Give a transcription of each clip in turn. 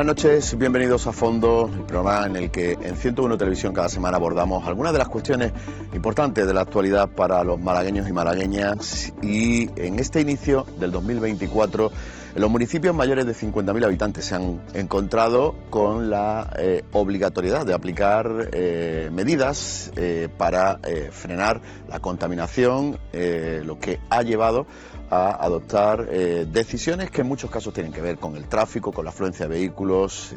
Buenas noches, bienvenidos a Fondo, el programa en el que en 101 Televisión cada semana abordamos algunas de las cuestiones importantes de la actualidad para los malagueños y malagueñas. Y en este inicio del 2024, en los municipios mayores de 50.000 habitantes se han encontrado con la obligatoriedad de aplicar medidas para frenar la contaminación, lo que ha llevado a adoptar decisiones que en muchos casos tienen que ver con el tráfico, con la afluencia de vehículos.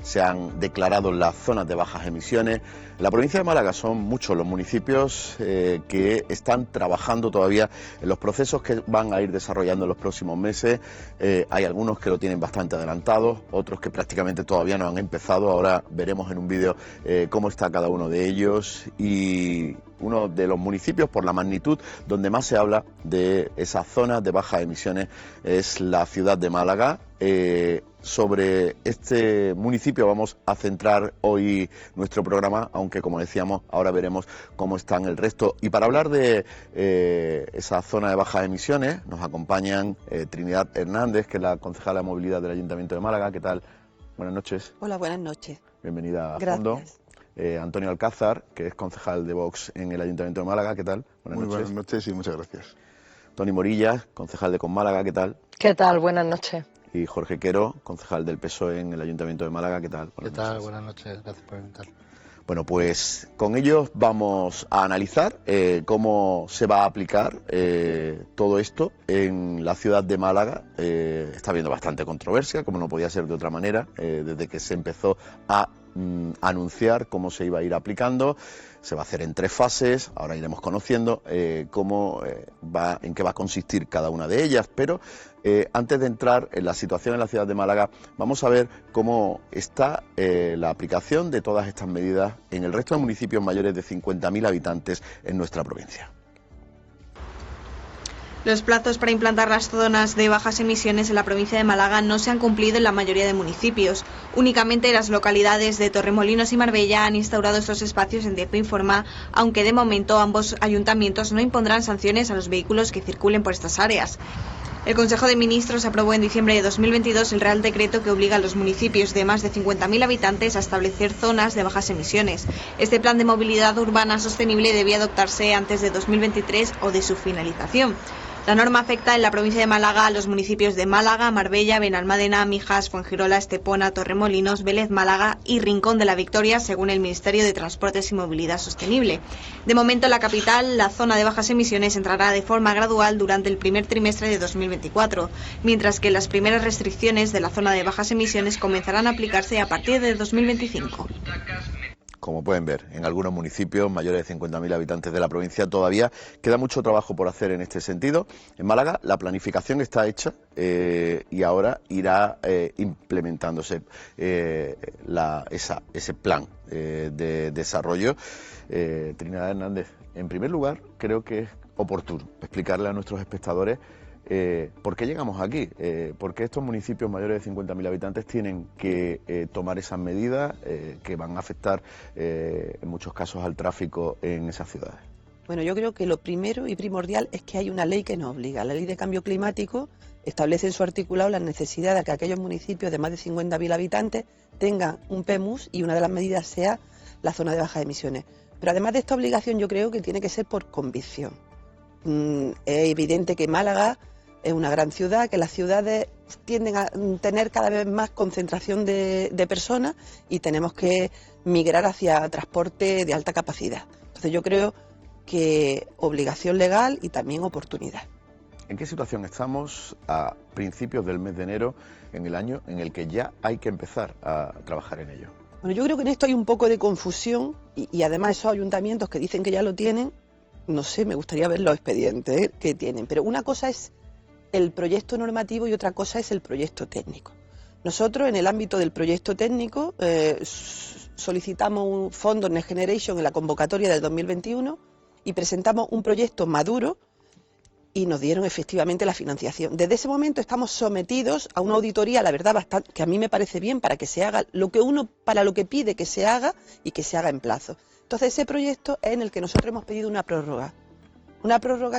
Se han declarado las zonas de bajas emisiones. En la provincia de Málaga son muchos los municipios que están trabajando todavía en los procesos que van a ir desarrollando en los próximos meses. Hay algunos que lo tienen bastante adelantado, otros que prácticamente todavía no han empezado. Ahora veremos en un vídeo cómo está cada uno de ellos. Y uno de los municipios, por la magnitud, donde más se habla de esas zonas de bajas emisiones es la ciudad de Málaga. Sobre este municipio vamos a centrar hoy nuestro programa, aunque como decíamos, ahora veremos cómo están el resto. Y para hablar de esa zona de bajas emisiones nos acompañan Trinidad Hernández, que es la concejala de movilidad del Ayuntamiento de Málaga. ¿Qué tal? Buenas noches. Hola, buenas noches. Bienvenida a Gracias. Fondo. Antonio Alcázar, que es concejal de Vox en el Ayuntamiento de Málaga. ¿Qué tal? Muy buenas noches y muchas gracias. Toni Morillas, concejal de Con Málaga. ¿Qué tal? ¿Qué tal? Buenas noches. Y Jorge Quero, concejal del PSOE en el Ayuntamiento de Málaga. ¿Qué tal? ¿Qué tal? Buenas noches, gracias por invitar. Bueno, pues con ellos vamos a analizar cómo se va a aplicar todo esto en la ciudad de Málaga. Está habiendo bastante controversia, como no podía ser de otra manera, desde que se empezó a anunciar cómo se iba a ir aplicando. Se va a hacer en 3 fases, ahora iremos conociendo en qué va a consistir cada una de ellas, pero antes de entrar en la situación en la ciudad de Málaga, vamos a ver cómo está la aplicación de todas estas medidas en el resto de municipios mayores de 50.000 habitantes en nuestra provincia. Los plazos para implantar las zonas de bajas emisiones en la provincia de Málaga no se han cumplido en la mayoría de municipios. Únicamente las localidades de Torremolinos y Marbella han instaurado estos espacios en tiempo y forma, aunque de momento ambos ayuntamientos no impondrán sanciones a los vehículos que circulen por estas áreas. El Consejo de Ministros aprobó en diciembre de 2022 el Real Decreto que obliga a los municipios de más de 50.000 habitantes a establecer zonas de bajas emisiones. Este plan de movilidad urbana sostenible debía adoptarse antes de 2023 o de su finalización. La norma afecta en la provincia de Málaga a los municipios de Málaga, Marbella, Benalmádena, Mijas, Fuengirola, Estepona, Torremolinos, Vélez, Málaga y Rincón de la Victoria, según el Ministerio de Transportes y Movilidad Sostenible. De momento, en la capital, la zona de bajas emisiones entrará de forma gradual durante el primer trimestre de 2024, mientras que las primeras restricciones de la zona de bajas emisiones comenzarán a aplicarse a partir de 2025. Como pueden ver, en algunos municipios mayores de 50.000 habitantes de la provincia todavía queda mucho trabajo por hacer en este sentido. En Málaga la planificación está hecha y ahora irá implementándose ese plan de desarrollo. Trinidad Hernández, en primer lugar, creo que es oportuno explicarle a nuestros espectadores ¿por qué llegamos aquí? ¿Por qué estos municipios mayores de 50.000 habitantes tienen que tomar esas medidas que van a afectar en muchos casos al tráfico en esas ciudades? Bueno, yo creo que lo primero y primordial es que hay una ley que nos obliga. La Ley de Cambio Climático establece en su articulado la necesidad de que aquellos municipios de más de 50.000 habitantes tengan un PEMUS y una de las medidas sea la zona de bajas emisiones. Pero además de esta obligación, yo creo que tiene que ser por convicción. Es evidente que Málaga es una gran ciudad, que las ciudades tienden a tener cada vez más concentración de personas y tenemos que migrar hacia transporte de alta capacidad. Entonces yo creo que obligación legal y también oportunidad. ¿En qué situación estamos a principios del mes de enero, en el año en el que ya hay que empezar a trabajar en ello? Bueno, yo creo que en esto hay un poco de confusión y además esos ayuntamientos que dicen que ya lo tienen, no sé, me gustaría ver los expedientes que tienen, pero una cosa es el proyecto normativo y otra cosa es el proyecto técnico. Nosotros, en el ámbito del proyecto técnico, solicitamos un fondo Next Generation en la convocatoria del 2021 y presentamos un proyecto maduro y nos dieron efectivamente la financiación. Desde ese momento estamos sometidos a una auditoría, la verdad, bastante, que a mí me parece bien para que se haga lo que uno, para lo que pide que se haga y que se haga en plazo. Entonces, ese proyecto es en el que nosotros hemos pedido una prórroga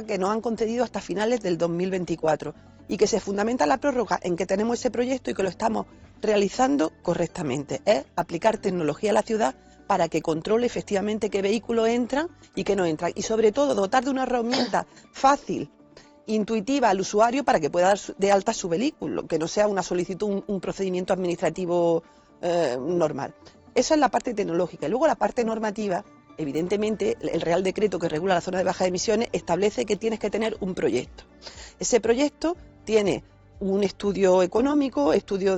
que nos han concedido hasta finales del 2024 y que se fundamenta la prórroga en que tenemos ese proyecto y que lo estamos realizando correctamente, es aplicar tecnología a la ciudad para que controle efectivamente qué vehículos entran y qué no entran. Y sobre todo dotar de una herramienta fácil, intuitiva al usuario para que pueda dar de alta su vehículo, que no sea una solicitud, un procedimiento administrativo normal. Eso es la parte tecnológica. Y luego la parte normativa, evidentemente, el Real Decreto que regula la zona de bajas emisiones establece que tienes que tener un proyecto. Ese proyecto tiene un estudio económico, estudio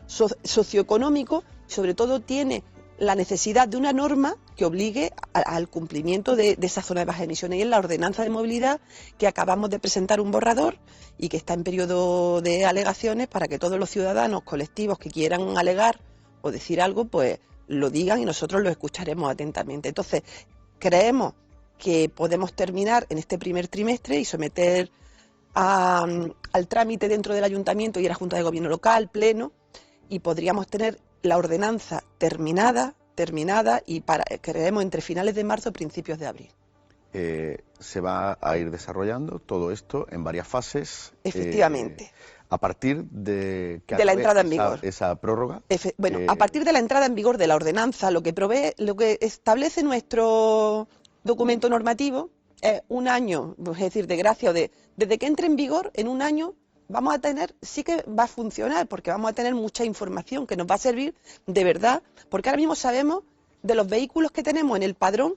socioeconómico, y sobre todo tiene la necesidad de una norma que obligue al cumplimiento de esa zona de bajas emisiones, y es la ordenanza de movilidad, que acabamos de presentar un borrador y que está en periodo de alegaciones para que todos los ciudadanos colectivos que quieran alegar o decir algo, pues lo digan y nosotros lo escucharemos atentamente. Entonces, creemos que podemos terminar en este primer trimestre y someter al trámite dentro del ayuntamiento y a la Junta de Gobierno local, pleno, y podríamos tener la ordenanza terminada y creemos entre finales de marzo, principios de abril. Se va a ir desarrollando todo esto en varias fases. Efectivamente. A partir de la entrada en vigor. Esa prórroga. A partir de la entrada en vigor de la ordenanza, lo que establece nuestro documento normativo es un año, es decir, de gracia, desde que entre en vigor, en un año vamos a tener, sí que va a funcionar, porque vamos a tener mucha información que nos va a servir de verdad, porque ahora mismo sabemos de los vehículos que tenemos en el padrón,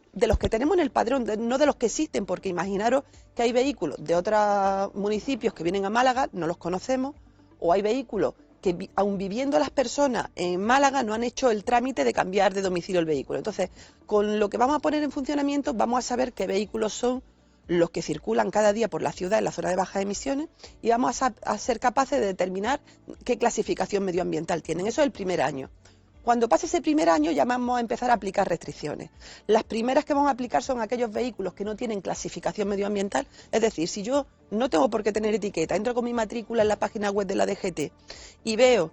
no de los que existen, porque imaginaros que hay vehículos de otros municipios que vienen a Málaga, no los conocemos, o hay vehículos que aun viviendo las personas en Málaga no han hecho el trámite de cambiar de domicilio el vehículo. Entonces, con lo que vamos a poner en funcionamiento, vamos a saber qué vehículos son los que circulan cada día por la ciudad en la zona de bajas emisiones, y vamos a ser capaces de determinar qué clasificación medioambiental tienen. Eso es el primer año. Cuando pase ese primer año ya vamos a empezar a aplicar restricciones. Las primeras que vamos a aplicar son aquellos vehículos que no tienen clasificación medioambiental, es decir, si yo no tengo por qué tener etiqueta, entro con mi matrícula en la página web de la DGT y veo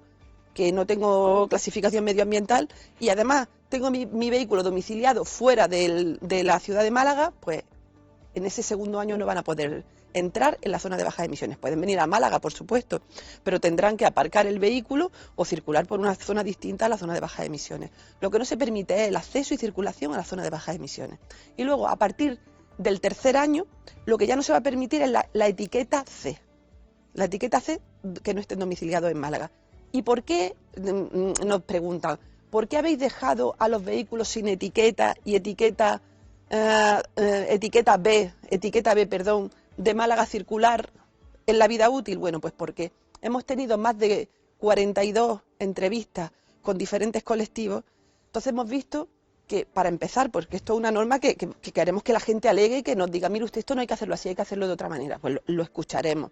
que no tengo clasificación medioambiental y además tengo mi vehículo domiciliado fuera de la ciudad de Málaga, pues en ese segundo año no van a poder entrar en la zona de bajas emisiones. Pueden venir a Málaga, por supuesto, pero tendrán que aparcar el vehículo o circular por una zona distinta a la zona de bajas emisiones. Lo que no se permite es el acceso y circulación a la zona de bajas emisiones. Y luego, a partir del tercer año, lo que ya no se va a permitir es la etiqueta C. La etiqueta C que no estén domiciliados en Málaga. ¿Y por qué? Nos preguntan, ¿por qué habéis dejado a los vehículos sin etiqueta y etiqueta B, de Málaga circular en la vida útil? Bueno, pues porque hemos tenido más de 42 entrevistas con diferentes colectivos, entonces hemos visto que, para empezar, porque esto es una norma que queremos que la gente alegue y que nos diga, mire usted, esto no hay que hacerlo así, hay que hacerlo de otra manera, pues lo escucharemos.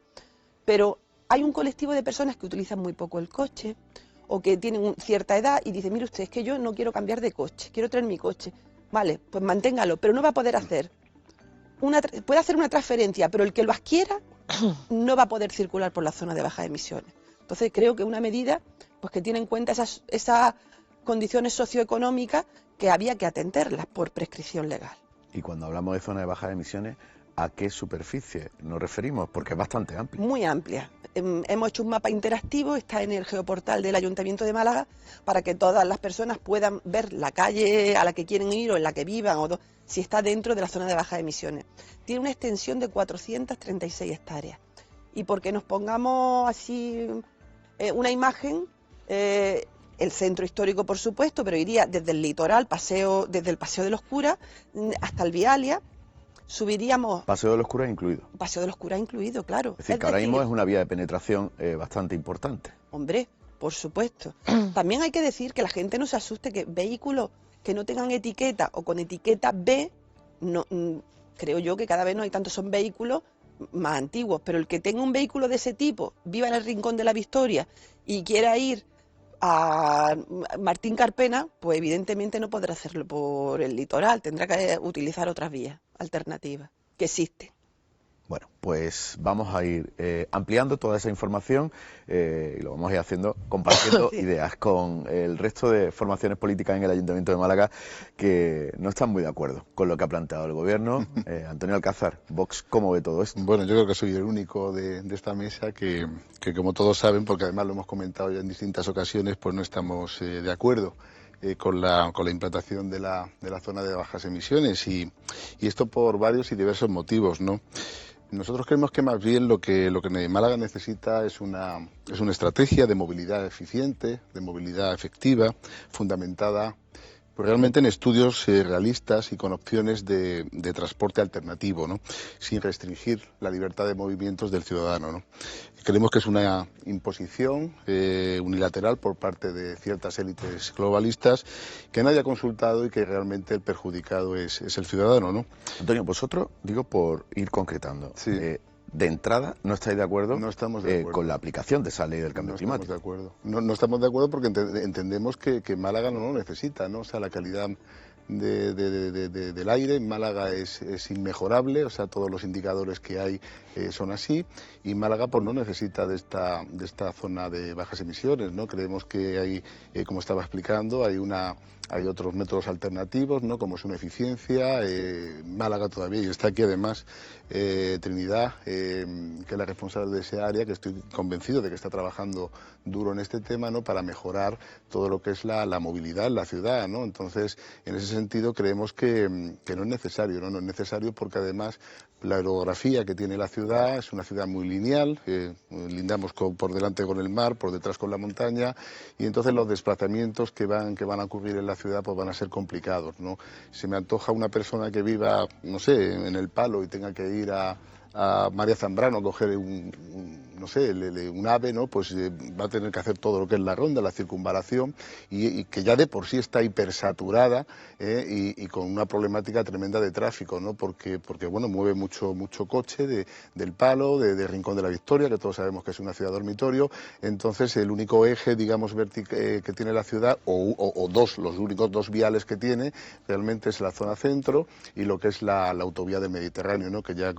Pero hay un colectivo de personas que utilizan muy poco el coche o que tienen cierta edad y dicen, mire usted, es que yo no quiero cambiar de coche, quiero traer mi coche. Vale, pues manténgalo, pero no va a poder hacer. Puede hacer una transferencia, pero el que lo adquiera no va a poder circular por la zona de bajas emisiones. Entonces creo que una medida pues que tiene en cuenta esas condiciones socioeconómicas que había que atenderlas por prescripción legal. Y cuando hablamos de zona de bajas emisiones, ¿a qué superficie nos referimos? Porque es bastante amplia. Muy amplia. Hemos hecho un mapa interactivo, está en el geoportal del Ayuntamiento de Málaga, para que todas las personas puedan ver la calle a la que quieren ir o en la que vivan, si está dentro de la zona de bajas emisiones. Tiene una extensión de 436 hectáreas. Y porque nos pongamos así una imagen, el centro histórico, por supuesto, pero iría desde el litoral, desde el Paseo de los Curas hasta el Vialia. Subiríamos... Paseo de los Curas incluido. Paseo de los Curas incluido, claro. Es decir, que ahora mismo es una vía de penetración bastante importante. Hombre, por supuesto. También hay que decir que la gente no se asuste, que vehículos que no tengan etiqueta o con etiqueta B, no, creo yo que cada vez no hay tantos, son vehículos más antiguos, pero el que tenga un vehículo de ese tipo, viva en el Rincón de la Victoria y quiera ir a Martín Carpena, pues evidentemente no podrá hacerlo por el litoral, tendrá que utilizar otras vías alternativas que existen. Bueno, pues vamos a ir ampliando toda esa información y lo vamos a ir haciendo, compartiendo Sí. ideas con el resto de formaciones políticas en el Ayuntamiento de Málaga que no están muy de acuerdo con lo que ha planteado el Gobierno. Antonio Alcázar, Vox, ¿cómo ve todo esto? Bueno, yo creo que soy el único de esta mesa que como todos saben, porque además lo hemos comentado ya en distintas ocasiones, pues no estamos de acuerdo con la implantación de la zona de bajas emisiones y esto por varios y diversos motivos, ¿no? Nosotros creemos que más bien lo que Málaga necesita es una estrategia de movilidad eficiente, de movilidad efectiva, fundamentada pues realmente en estudios realistas y con opciones de transporte alternativo, ¿no? Sin restringir la libertad de movimientos del ciudadano, ¿no? Creemos que es una imposición unilateral por parte de ciertas élites globalistas que nadie ha consultado y que realmente el perjudicado es el ciudadano, ¿no? Antonio, vosotros, digo por ir concretando, Sí. de entrada no estáis de acuerdo, No estamos de acuerdo con la aplicación de esa ley del cambio climático. No estamos de acuerdo. No estamos de acuerdo porque entendemos que Málaga no lo necesita, ¿no? O sea, la calidad del aire en Málaga es inmejorable, o sea, todos los indicadores que hay son así, y Málaga pues no necesita de esta zona de bajas emisiones, ¿no? Creemos que hay, como estaba explicando, hay otros métodos alternativos, ¿no? Como es una eficiencia, Málaga todavía, y está aquí además Trinidad, que es la responsable de ese área, que estoy convencido de que está trabajando duro en este tema, ¿no? Para mejorar todo lo que es la movilidad en la ciudad, ¿no? Entonces, en ese sentido creemos que no es necesario, ¿no? No es necesario porque además la orografía que tiene la ciudad es una ciudad muy lineal, lindamos por delante con el mar, por detrás con la montaña, y entonces los desplazamientos que van a ocurrir en la ciudad pues van a ser complicados, ¿no? Se me antoja una persona que viva, no sé, en El Palo y tenga que ir a María Zambrano a coger un ave, ¿no? Pues va a tener que hacer todo lo que es la ronda, la circunvalación, y que ya de por sí está hipersaturada y con una problemática tremenda de tráfico, ¿no? Porque bueno, mueve mucho mucho coche del Palo, de Rincón de la Victoria, que todos sabemos que es una ciudad dormitorio. Entonces el único eje, digamos, que tiene la ciudad, los únicos dos viales que tiene, realmente es la zona centro y lo que es la autovía del Mediterráneo, ¿no? Que ya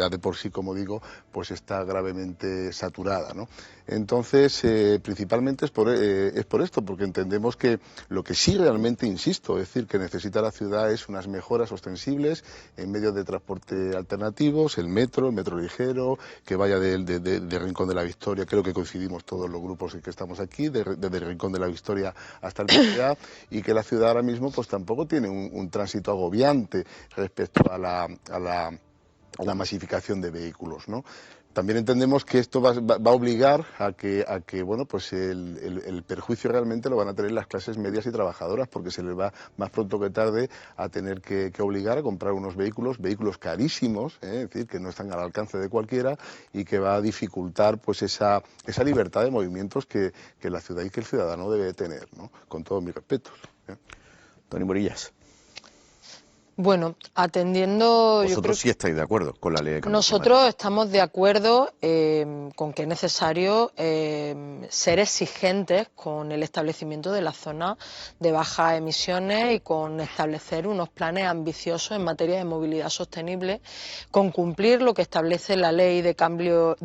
de por sí, como digo, pues está gravemente saturada, ¿no? Entonces, principalmente es por esto, porque entendemos que lo que sí realmente, insisto, es decir, que necesita la ciudad es unas mejoras ostensibles en medios de transporte alternativos, el metro ligero, que vaya de Rincón de la Victoria, creo que coincidimos todos los grupos que estamos aquí, desde Rincón de la Victoria hasta el PTA, y que la ciudad ahora mismo pues tampoco tiene un tránsito agobiante respecto a la masificación de vehículos, ¿no? También entendemos que esto va a obligar a que bueno, pues el perjuicio realmente lo van a tener las clases medias y trabajadoras, porque se les va más pronto que tarde a tener que obligar a comprar unos vehículos carísimos, es decir, que no están al alcance de cualquiera y que va a dificultar pues esa libertad de movimientos que la ciudad y que el ciudadano debe tener, ¿no? Con todos mis respetos. Toni Morillas. Bueno, atendiendo... Vosotros sí estáis de acuerdo con la ley de cambio Nosotros climático. estamos de acuerdo con que es necesario ser exigentes con el establecimiento de la zona de bajas emisiones y con establecer unos planes ambiciosos en materia de movilidad sostenible, con cumplir lo que establece la ley de cambio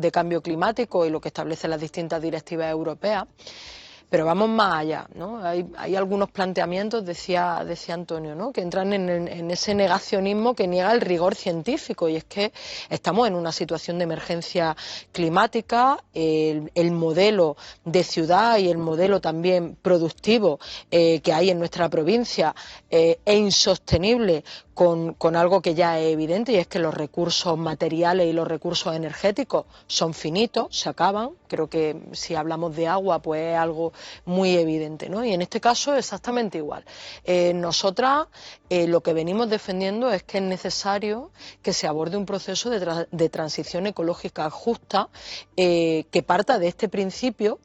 climático y lo que establecen las distintas directivas europeas. Pero vamos más allá, ¿no? Hay algunos planteamientos, decía Antonio, ¿no? Que entran en ese negacionismo que niega el rigor científico, y es que estamos en una situación de emergencia climática, el modelo de ciudad y el modelo también productivo que hay en nuestra provincia es insostenible con algo que ya es evidente, y es que los recursos materiales y los recursos energéticos son finitos, se acaban. Creo que si hablamos de agua, pues es algo muy evidente, ¿no? Y en este caso exactamente igual. Nosotras lo que venimos defendiendo es que es necesario que se aborde un proceso de transición ecológica justa, que parta de este principio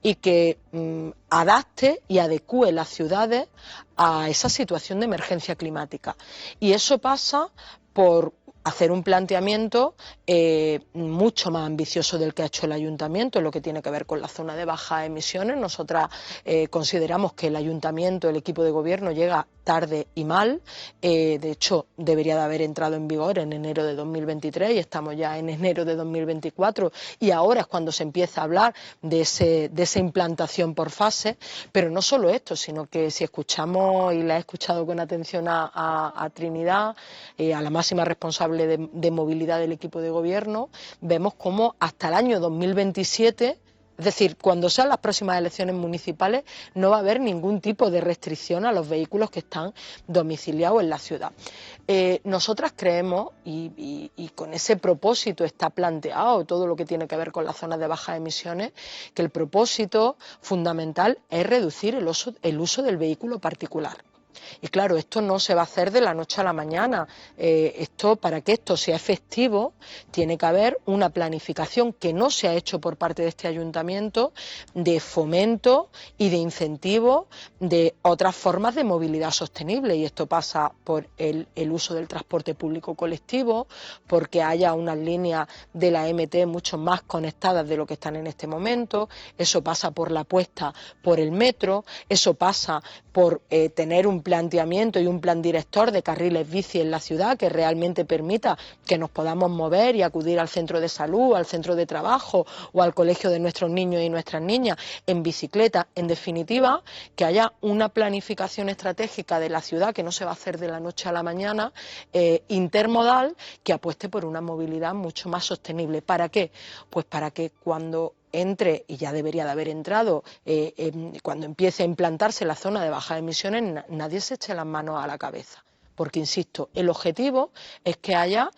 y que adapte y adecúe las ciudades a esa situación de emergencia climática. Y eso pasa por hacer un planteamiento mucho más ambicioso del que ha hecho el ayuntamiento en lo que tiene que ver con la zona de bajas emisiones. Nosotras consideramos que el ayuntamiento, el equipo de gobierno, llega tarde y mal. De hecho, debería de haber entrado en vigor en enero de 2023 y estamos ya en enero de 2024, y ahora es cuando se empieza a hablar de esa implantación por fase. Pero no solo esto, sino que si escuchamos, y la he escuchado con atención a Trinidad, a la máxima responsable de movilidad del equipo de gobierno, vemos cómo hasta el año 2027, es decir, cuando sean las próximas elecciones municipales, no va a haber ningún tipo de restricción a los vehículos que están domiciliados en la ciudad. Nosotras creemos, y con ese propósito está planteado todo lo que tiene que ver con las zonas de bajas emisiones, que el propósito fundamental es reducir el uso del vehículo particular. Y claro, esto no se va a hacer de la noche a la mañana. Para que esto sea efectivo, tiene que haber una planificación que no se ha hecho por parte de este ayuntamiento, de fomento y de incentivo de otras formas de movilidad sostenible. Y esto pasa por el uso del transporte público colectivo, porque haya unas líneas de la MT mucho más conectadas de lo que están en este momento. Eso pasa por la apuesta por el metro. Eso pasa por tener un planteamiento y un plan director de carriles bici en la ciudad que realmente permita que nos podamos mover y acudir al centro de salud, al centro de trabajo o al colegio de nuestros niños y nuestras niñas en bicicleta. En definitiva, que haya una planificación estratégica de la ciudad que no se va a hacer de la noche a la mañana, intermodal, que apueste por una movilidad mucho más sostenible. ¿Para qué? Pues para que cuando entre, y ya debería de haber entrado, cuando empiece a implantarse la zona de bajas emisiones, nadie se eche las manos a la cabeza. Porque, insisto, el objetivo es que haya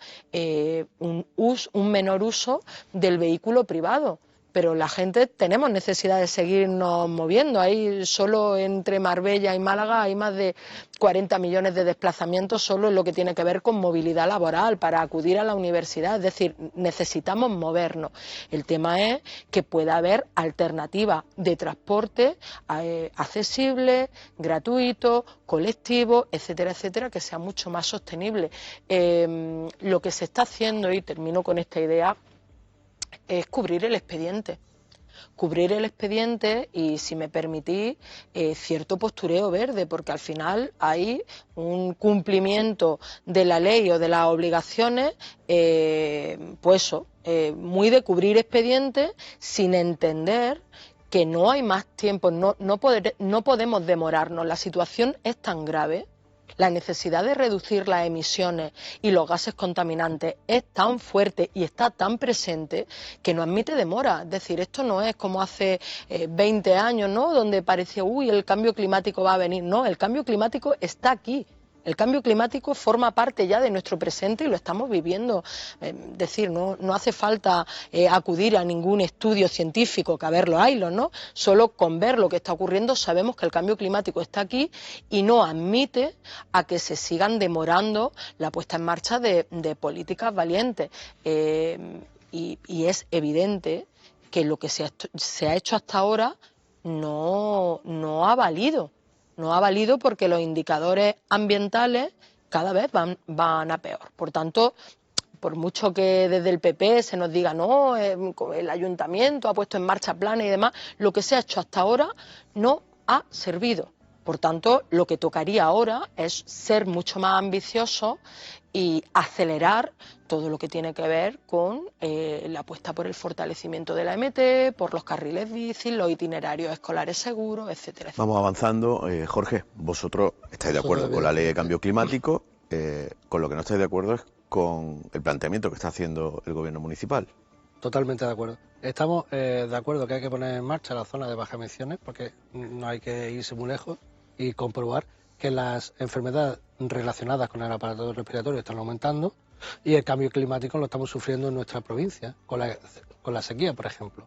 un menor uso del vehículo privado. Pero la gente tenemos necesidad de seguirnos moviendo. Ahí solo entre Marbella y Málaga hay más de 40 millones de desplazamientos solo en lo que tiene que ver con movilidad laboral para acudir a la universidad. Es decir, necesitamos movernos. El tema es que pueda haber alternativas de transporte accesibles, gratuitos, colectivos, etcétera, etcétera, que sea mucho más sostenible. Lo que se está haciendo, y termino con esta idea, es cubrir el expediente. Cubrir el expediente y, si me permitís, cierto postureo verde, porque al final hay un cumplimiento de la ley o de las obligaciones, muy de cubrir expedientes sin entender que no hay más tiempo, no podemos demorarnos. La situación es tan grave. La necesidad de reducir las emisiones y los gases contaminantes es tan fuerte y está tan presente que no admite demora. Es decir, esto no es como hace 20 años, ¿no?, donde parecía, el cambio climático va a venir. No, el cambio climático está aquí. El cambio climático forma parte ya de nuestro presente y lo estamos viviendo. No hace falta acudir a ningún estudio científico, que a ver los haylos, ¿no? Solo con ver lo que está ocurriendo sabemos que el cambio climático está aquí y no admite a que se sigan demorando la puesta en marcha de políticas valientes. Y es evidente que lo que se ha hecho hasta ahora no ha valido. No ha valido porque los indicadores ambientales cada vez van a peor. Por tanto, por mucho que desde el PP se nos diga, no, el ayuntamiento ha puesto en marcha planes y demás, lo que se ha hecho hasta ahora no ha servido. Por tanto, lo que tocaría ahora es ser mucho más ambiciosos y acelerar todo lo que tiene que ver con la apuesta por el fortalecimiento de la MT, por los carriles bici, los itinerarios escolares seguros, etcétera, etcétera. Vamos avanzando. Jorge, vosotros estáis de acuerdo con la ley de cambio climático, con lo que no estáis de acuerdo es con el planteamiento que está haciendo el gobierno municipal. Totalmente de acuerdo. Estamos de acuerdo que hay que poner en marcha la zona de bajas emisiones, porque no hay que irse muy lejos y comprobar que las enfermedades relacionadas con el aparato respiratorio están aumentando y el cambio climático lo estamos sufriendo en nuestra provincia, con la sequía, por ejemplo.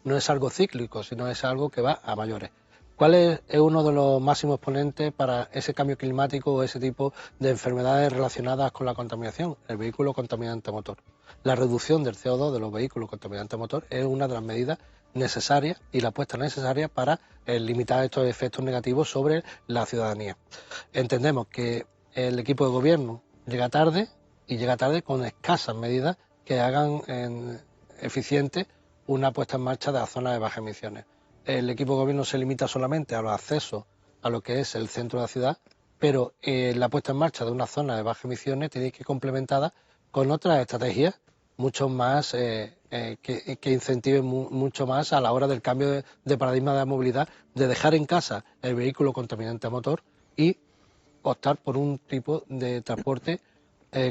No es algo cíclico, sino es algo que va a mayores. ¿Cuál es uno de los máximos ponentes para ese cambio climático o ese tipo de enfermedades relacionadas con la contaminación? El vehículo contaminante motor. La reducción del CO2 de los vehículos contaminantes motor es una de las medidas necesarias y la apuesta necesaria para limitar estos efectos negativos sobre la ciudadanía. Entendemos que el equipo de gobierno llega tarde y llega tarde con escasas medidas que hagan eficiente una puesta en marcha de la zona de bajas emisiones. El equipo de gobierno se limita solamente a los accesos a lo que es el centro de la ciudad, pero la puesta en marcha de una zona de bajas emisiones tiene que ir complementada con otras estrategias mucho más que incentiven mucho más a la hora del cambio de paradigma de la movilidad, de dejar en casa el vehículo contaminante a motor y optar por un tipo de transporte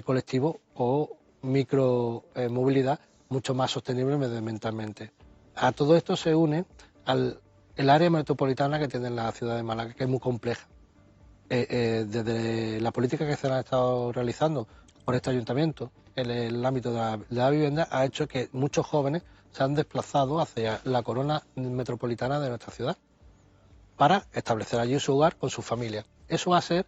colectivo o micromovilidad mucho más sostenible medioambientalmente. A todo esto se une el área metropolitana que tiene la ciudad de Málaga, que es muy compleja. Desde la política que se ha estado realizando por este ayuntamiento en el ámbito de la vivienda ha hecho que muchos jóvenes se han desplazado hacia la corona metropolitana de nuestra ciudad para establecer allí su hogar con su familia. Eso va a ser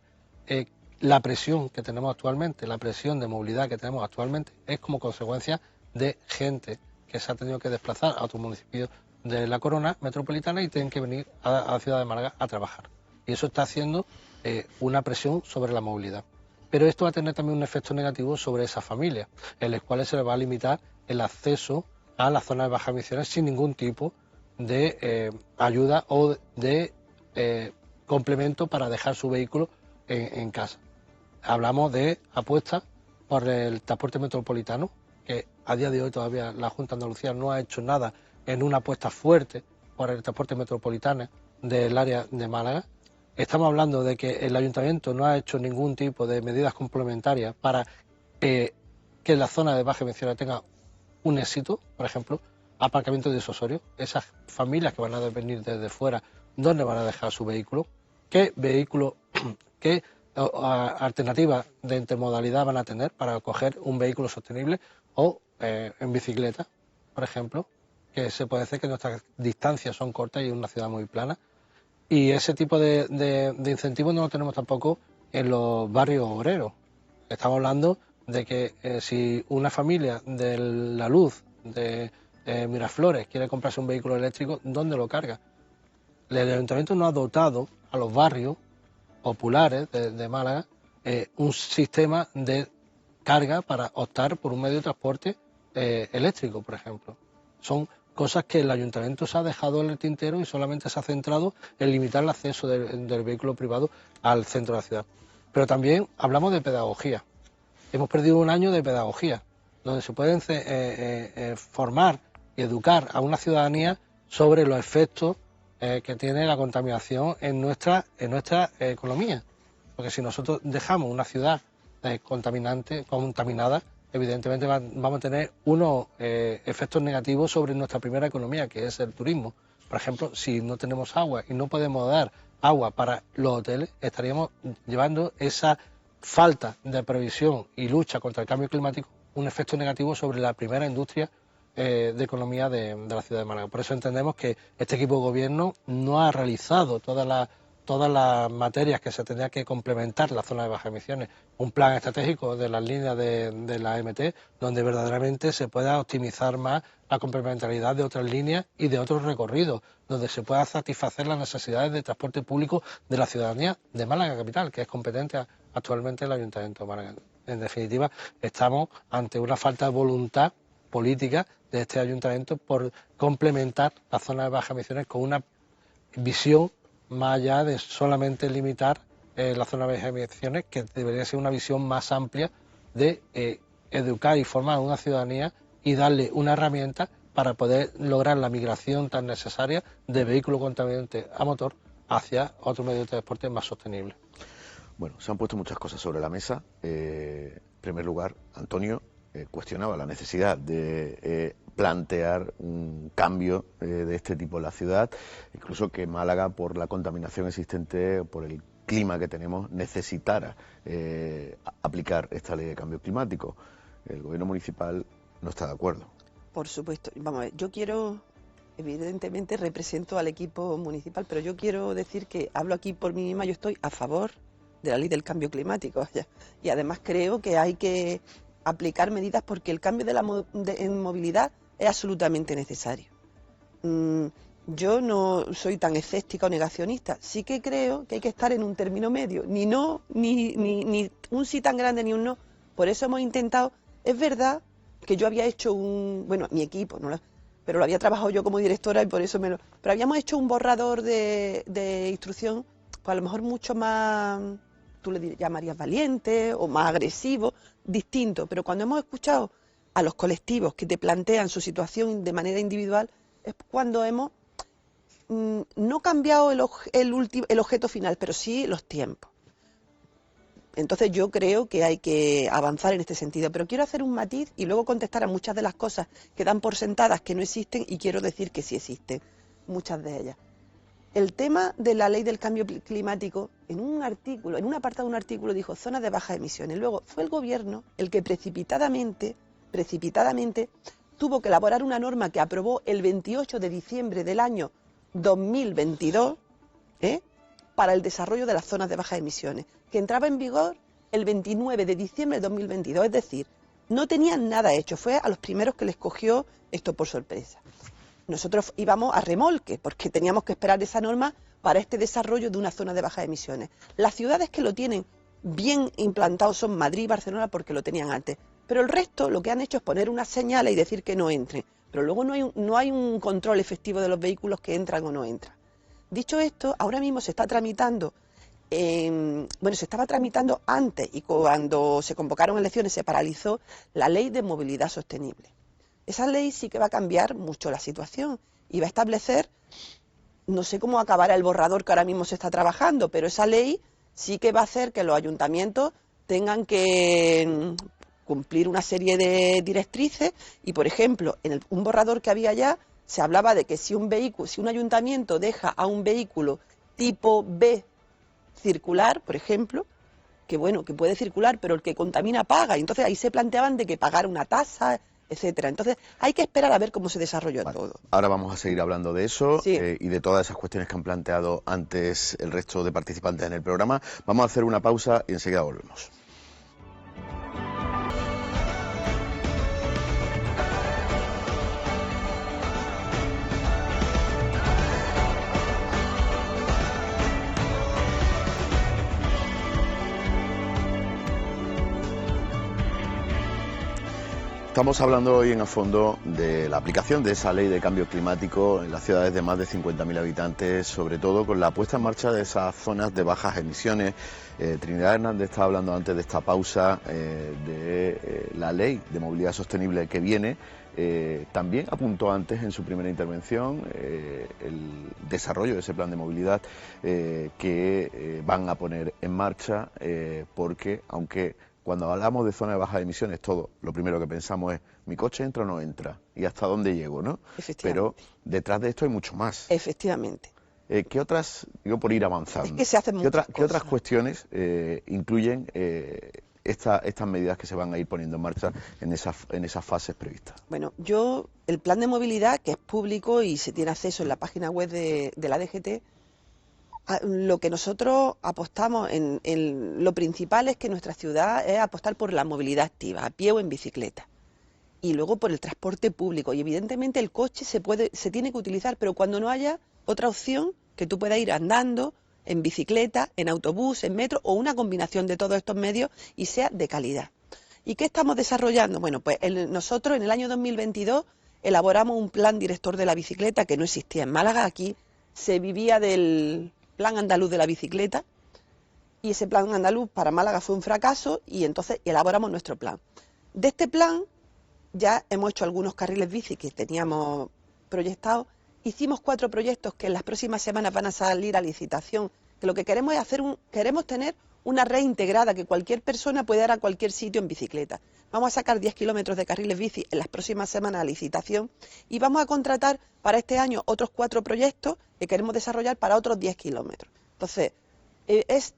la presión que tenemos actualmente, la presión de movilidad que tenemos actualmente es como consecuencia de gente que se ha tenido que desplazar a otros municipios de la corona metropolitana y tienen que venir a la ciudad de Málaga a trabajar. Y eso está haciendo una presión sobre la movilidad. Pero esto va a tener también un efecto negativo sobre esas familias, en las cuales se les va a limitar el acceso a las zonas de bajas emisiones sin ningún tipo de ayuda o de complemento para dejar su vehículo en casa. Hablamos de apuestas por el transporte metropolitano, que a día de hoy todavía la Junta de Andalucía no ha hecho nada en una apuesta fuerte por el transporte metropolitano del área de Málaga. Estamos hablando de que el Ayuntamiento no ha hecho ningún tipo de medidas complementarias para que la zona de bajas emisiones tenga un éxito, por ejemplo, aparcamiento disuasorio. Esas familias que van a venir desde fuera, ¿dónde van a dejar su vehículo? ¿Qué vehículo, qué alternativas de intermodalidad van a tener para coger un vehículo sostenible o en bicicleta, por ejemplo? Que se puede decir que nuestras distancias son cortas y es una ciudad muy plana. Y ese tipo de incentivos no lo tenemos tampoco en los barrios obreros. Estamos hablando de que si una familia de La Luz, de Miraflores, quiere comprarse un vehículo eléctrico, ¿dónde lo carga? El Ayuntamiento no ha dotado a los barrios populares de Málaga un sistema de carga para optar por un medio de transporte eléctrico, por ejemplo. Son cosas que el Ayuntamiento se ha dejado en el tintero y solamente se ha centrado en limitar el acceso del vehículo privado al centro de la ciudad. Pero también hablamos de pedagogía. Hemos perdido un año de pedagogía, donde se pueden formar y educar a una ciudadanía sobre los efectos que tiene la contaminación en nuestra economía. Porque si nosotros dejamos una ciudad contaminada, evidentemente vamos a tener unos efectos negativos sobre nuestra primera economía, que es el turismo. Por ejemplo, si no tenemos agua y no podemos dar agua para los hoteles, estaríamos llevando esa falta de previsión y lucha contra el cambio climático un efecto negativo sobre la primera industria de economía de la ciudad de Málaga. Por eso entendemos que este equipo de gobierno no ha realizado todas las materias que se tendría que complementar la zona de bajas emisiones, un plan estratégico de las líneas de la MT, donde verdaderamente se pueda optimizar más la complementariedad de otras líneas y de otros recorridos, donde se pueda satisfacer las necesidades de transporte público de la ciudadanía de Málaga capital, que es competente actualmente el Ayuntamiento de Málaga. En definitiva, estamos ante una falta de voluntad política de este ayuntamiento por complementar la zona de bajas emisiones con una visión más allá de solamente limitar la zona de bajas emisiones, que debería ser una visión más amplia de educar y formar a una ciudadanía y darle una herramienta para poder lograr la migración tan necesaria de vehículos contaminantes a motor hacia otro medio de transporte más sostenible. Bueno, se han puesto muchas cosas sobre la mesa. En primer lugar, Antonio cuestionaba la necesidad de plantear un cambio de este tipo en la ciudad, incluso que Málaga, por la contaminación existente, por el clima que tenemos, necesitara aplicar esta ley de cambio climático. El gobierno municipal no está de acuerdo. Por supuesto. Vamos a ver, yo quiero, evidentemente represento al equipo municipal, pero yo quiero decir que hablo aquí por mí misma, yo estoy a favor de la ley del cambio climático. Y además creo que hay que aplicar medidas porque el cambio en movilidad es absolutamente necesario. Yo no soy tan escéptica o negacionista, sí que creo que hay que estar en un término medio, ni un sí tan grande ni un no, Por eso hemos intentado, es verdad que yo había hecho mi equipo, pero lo había trabajado yo como directora y por eso pero habíamos hecho un borrador de instrucción, pues a lo mejor mucho más, tú le llamarías valiente o más agresivo, distinto, pero cuando hemos escuchado a los colectivos que te plantean su situación de manera individual, es cuando hemos no cambiado el objeto final, pero sí los tiempos. Entonces yo creo que hay que avanzar en este sentido, pero quiero hacer un matiz y luego contestar a muchas de las cosas que dan por sentadas que no existen y quiero decir que sí existen, muchas de ellas. El tema de la ley del cambio climático, en un apartado de un artículo dijo zonas de bajas emisiones. Luego fue el gobierno el que precipitadamente tuvo que elaborar una norma que aprobó el 28 de diciembre del año 2022, para el desarrollo de las zonas de bajas emisiones, que entraba en vigor el 29 de diciembre de 2022, es decir, no tenían nada hecho, fue a los primeros que les cogió esto por sorpresa. Nosotros íbamos a remolque, porque teníamos que esperar esa norma para este desarrollo de una zona de bajas emisiones. Las ciudades que lo tienen bien implantado son Madrid y Barcelona porque lo tenían antes, pero el resto lo que han hecho es poner unas señales y decir que no entren, pero luego no hay un control efectivo de los vehículos que entran o no entran. Dicho esto, ahora mismo se está tramitando, se estaba tramitando antes y cuando se convocaron elecciones se paralizó la ley de movilidad sostenible. Esa ley sí que va a cambiar mucho la situación y va a establecer, no sé cómo acabará el borrador que ahora mismo se está trabajando, pero esa ley sí que va a hacer que los ayuntamientos tengan que cumplir una serie de directrices y, por ejemplo, en un borrador que había ya se hablaba de que si un ayuntamiento deja a un vehículo tipo B circular, por ejemplo, que puede circular, pero el que contamina paga. Y entonces ahí se planteaban de que pagar una tasa, etcétera. Entonces hay que esperar a ver cómo se desarrolla todo. Ahora vamos a seguir hablando de eso, sí, y de todas esas cuestiones que han planteado antes el resto de participantes en el programa. Vamos a hacer una pausa y enseguida volvemos. Estamos hablando hoy en A Fondo de la aplicación de esa ley de cambio climático en las ciudades de más de 50.000 habitantes, sobre todo con la puesta en marcha de esas zonas de bajas emisiones. Trinidad Hernández estaba hablando antes de esta pausa de la ley de movilidad sostenible que viene. También apuntó antes en su primera intervención el desarrollo de ese plan de movilidad que van a poner en marcha, porque aunque cuando hablamos de zona de bajas emisiones, lo primero que pensamos es, ¿mi coche entra o no entra? ¿Y hasta dónde llego? ¿No? Pero detrás de esto hay mucho más. Efectivamente. ¿Qué otras, digo por ir avanzando, es que se hacen muchas ¿qué otras cuestiones incluyen estas medidas que se van a ir poniendo en marcha en esas fases previstas? Bueno, el plan de movilidad, que es público y se tiene acceso en la página web de la DGT, lo que nosotros apostamos lo principal es que nuestra ciudad es apostar por la movilidad activa, a pie o en bicicleta, y luego por el transporte público. Y evidentemente el coche se tiene que utilizar, pero cuando no haya otra opción, que tú puedas ir andando, en bicicleta, en autobús, en metro o una combinación de todos estos medios y sea de calidad. ¿Y qué estamos desarrollando? Bueno, pues nosotros en el año 2022 elaboramos un plan director de la bicicleta que no existía en Málaga. Aquí se vivía del Plan Andaluz de la Bicicleta y ese plan andaluz para Málaga fue un fracaso y entonces elaboramos nuestro plan. De este plan ya hemos hecho algunos carriles bici que teníamos proyectados, hicimos 4 proyectos que en las próximas semanas van a salir a licitación, que lo que queremos es queremos tener una red integrada, que cualquier persona pueda ir a cualquier sitio en bicicleta. Vamos a sacar 10 kilómetros de carriles bici en las próximas semanas a licitación y vamos a contratar para este año otros 4 proyectos que queremos desarrollar para otros 10 kilómetros. Entonces, es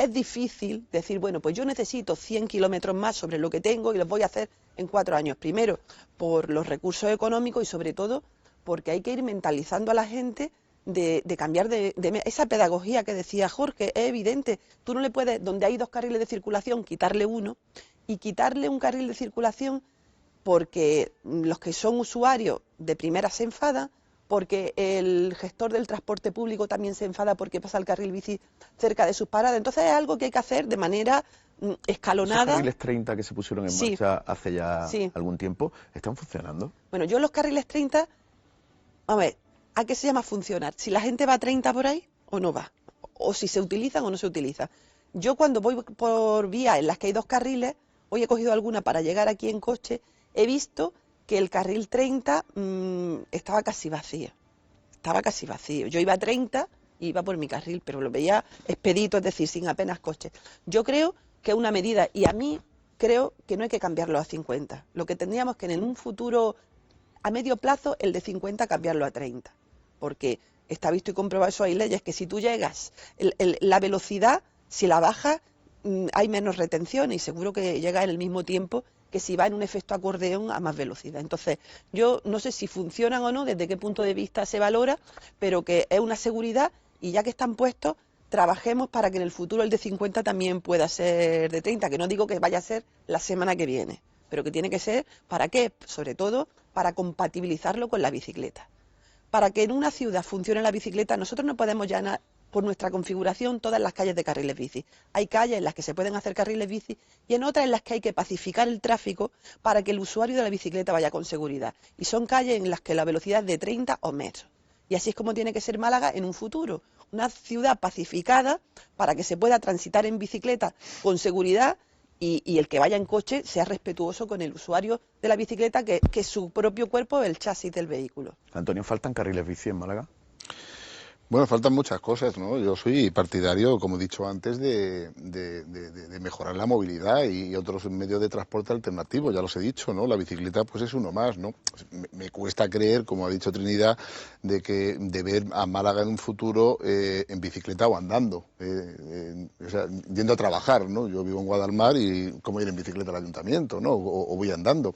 difícil decir, bueno, pues yo necesito 100 kilómetros más sobre lo que tengo y los voy a hacer en 4 años. Primero, por los recursos económicos y sobre todo porque hay que ir mentalizando a la gente de cambiar de esa pedagogía que decía Jorge. Es evidente, tú no le puedes, donde hay 2 carriles de circulación, quitarle uno, y quitarle un carril de circulación porque los que son usuarios de primera se enfadan, porque el gestor del transporte público también se enfada porque pasa el carril bici cerca de sus paradas. Entonces es algo que hay que hacer de manera escalonada. ¿Esos carriles 30 que se pusieron en marcha hace ya algún tiempo están funcionando? Bueno, yo los carriles 30, a ver, ¿a qué se llama funcionar? Si la gente va a 30 por ahí o no va, o si se utilizan o no se utilizan. Yo cuando voy por vías en las que hay 2 carriles, hoy he cogido alguna para llegar aquí en coche, he visto que el carril 30 estaba casi vacío. Estaba casi vacío. Yo iba a 30 y iba por mi carril, pero lo veía expedito, es decir, sin apenas coches. Yo creo que es una medida, y a mí creo que no hay que cambiarlo a 50. Lo que tendríamos que en un futuro, a medio plazo, el de 50 cambiarlo a 30. Porque está visto y comprobado, eso hay leyes, que si tú llegas, la velocidad, si la bajas, hay menos retención y seguro que llega en el mismo tiempo que si va en un efecto acordeón a más velocidad. Entonces, yo no sé si funcionan o no, desde qué punto de vista se valora, pero que es una seguridad y ya que están puestos, trabajemos para que en el futuro el de 50 también pueda ser de 30, que no digo que vaya a ser la semana que viene, pero que tiene que ser, ¿para qué? Sobre todo, para compatibilizarlo con la bicicleta. Para que en una ciudad funcione la bicicleta, nosotros no podemos llenar por nuestra configuración todas las calles de carriles bici. Hay calles en las que se pueden hacer carriles bici y en otras en las que hay que pacificar el tráfico para que el usuario de la bicicleta vaya con seguridad. Y son calles en las que la velocidad es de 30 o menos. Y así es como tiene que ser Málaga en un futuro. Una ciudad pacificada para que se pueda transitar en bicicleta con seguridad y el que vaya en coche sea respetuoso con el usuario de la bicicleta, que su propio cuerpo es el chasis del vehículo. Antonio, ¿faltan carriles bici en Málaga? Bueno, faltan muchas cosas, ¿no? Yo soy partidario, como he dicho antes, de mejorar la movilidad y otros medios de transporte alternativos, ya los he dicho, ¿no? La bicicleta, pues es uno más, ¿no? Me cuesta creer, como ha dicho Trinidad, de ver a Málaga en un futuro en bicicleta o andando, o sea, yendo a trabajar, ¿no? Yo vivo en Guadalmar y ¿cómo ir en bicicleta al ayuntamiento, ¿no? O voy andando.